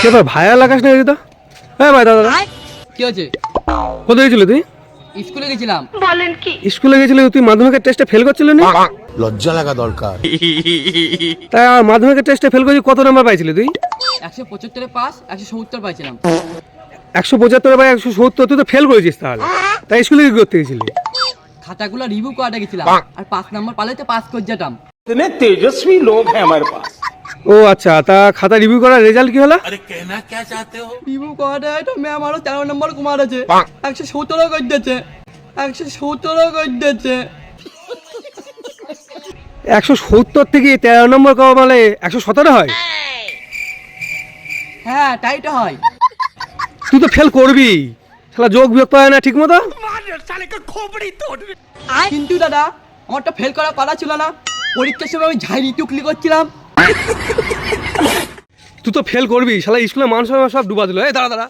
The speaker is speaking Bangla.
কে ভাই ভাইয়া লাগাস না দিদা? হ্যাঁ ভাই দাদা কি হয়েছে? কোথায় গেছিলি তুই? স্কুলে গেছিলাম। স্কুলে গেছিলি, তুই মাধ্যমিকের টেস্টে ফেল করছিলি না? লজ্জা লাগা দরকার। তাই আর মাধ্যমিকের টেস্টে ফেল করছিস, কত নাম্বার পাইছিলি তুই? 175-এ পাস, 170 পাইছিলাম। 175 বাই 170, তুই তো ফেল করেছিস তাহলে। তাই স্কুলে কি করতে গেছিলি? খাতাগুলো রিভিউ করাতে গেছিলাম, আর 5 নাম্বার পালে তো পাস করে যেতাম। इतने तेजस्वी लोग हैं हमारे पास। ও আচ্ছা, তা খাতা রিভিউ করার রেজাল্ট কি হলো? রিভিউ করাতে তো ম্যাম আরো 13 নম্বর কমার আছে, 117 করে দিয়েছে। 117 করে দিয়েছে। 170 থেকে 13 নম্বর কমালে 117 হয়? হ্যাঁ তাই তো হয়। তুই তো ফেল করবি, শালা যোগ বিয়োগ পায় না ঠিক মতো। কিন্তু দাদা আমার তো ফেল করার কথা ছিল না, পরীক্ষার সময় আমি ঝাইনি টুকলি করছিলাম। তুই তো ফেল করবি, শালা স্কুলে মানুষ সব ডুবা দিল। এই দাঁড়া দাঁড়া,